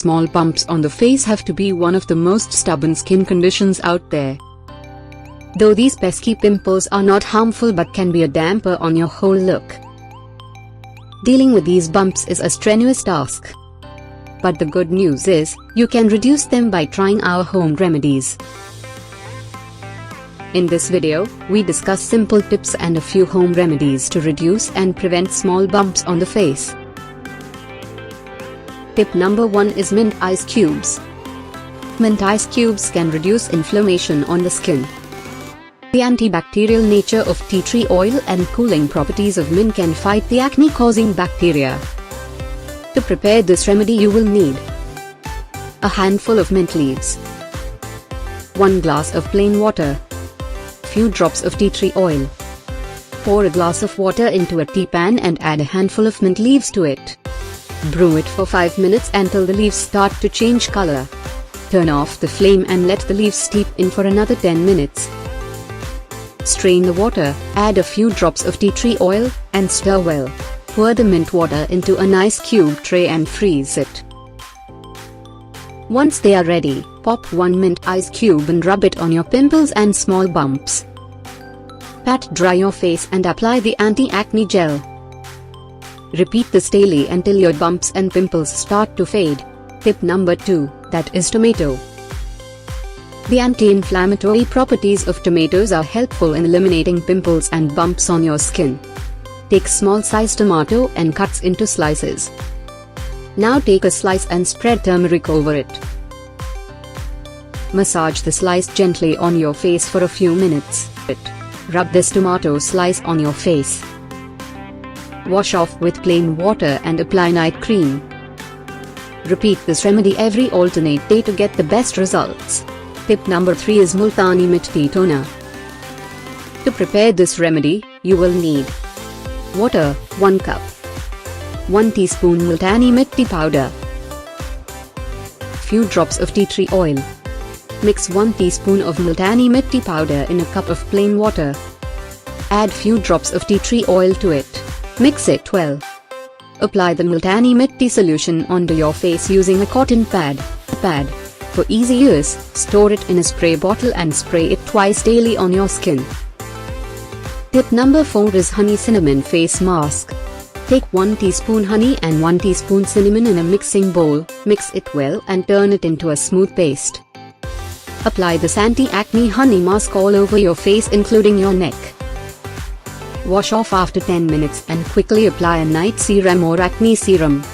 Small bumps on the face have to be one of the most stubborn skin conditions out there. Though these pesky pimples are not harmful but can be a damper on your whole look. Dealing with these bumps is a strenuous task. But the good news is, you can reduce them by trying our home remedies. In this video, we discuss simple tips and a few home remedies to reduce and prevent small bumps on the face. Tip number 1 is mint ice cubes. Mint ice cubes can reduce inflammation on the skin. The antibacterial nature of tea tree oil and cooling properties of mint can fight the acne-causing bacteria. To prepare this remedy you will need a handful of mint leaves, 1 glass of plain water, few drops of tea tree oil. Pour a glass of water into a tea pan and add a handful of mint leaves to it. Brew it for 5 minutes until the leaves start to change color. Turn off the flame and let the leaves steep in for another 10 minutes. Strain the water, add a few drops of tea tree oil, and stir well. Pour the mint water into an ice cube tray and freeze it. Once they are ready, pop 1 mint ice cube and rub it on your pimples and small bumps. Pat dry your face and apply the anti-acne gel. Repeat this daily until your bumps and pimples start to fade. Tip number 2, that is tomato. The anti-inflammatory properties of tomatoes are helpful in eliminating pimples and bumps on your skin. Take small-sized tomato and cuts into slices. Now take a slice and spread turmeric over it. Massage the slice gently on your face for a few minutes. Rub this tomato slice on your face. Wash off with plain water and apply night cream. Repeat this remedy every alternate day to get the best results. Tip number 3 is Multani mitti toner. To prepare this remedy, you will need water, 1 cup, 1 teaspoon Multani mitti powder, few drops of tea tree oil. Mix 1 teaspoon of Multani mitti powder in a cup of plain water. Add few drops of tea tree oil to it. Mix it well. Apply the Multani mitti solution onto your face using a cotton pad. For easy use, store it in a spray bottle and spray it twice daily on your skin. Tip number 4 is honey cinnamon face mask. Take 1 teaspoon honey and 1 teaspoon cinnamon in a mixing bowl, mix it well and turn it into a smooth paste. Apply this anti-acne honey mask all over your face including your neck. Wash off after 10 minutes and quickly apply a night serum or acne serum.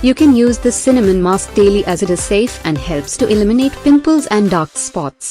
You can use this cinnamon mask daily as it is safe and helps to eliminate pimples and dark spots.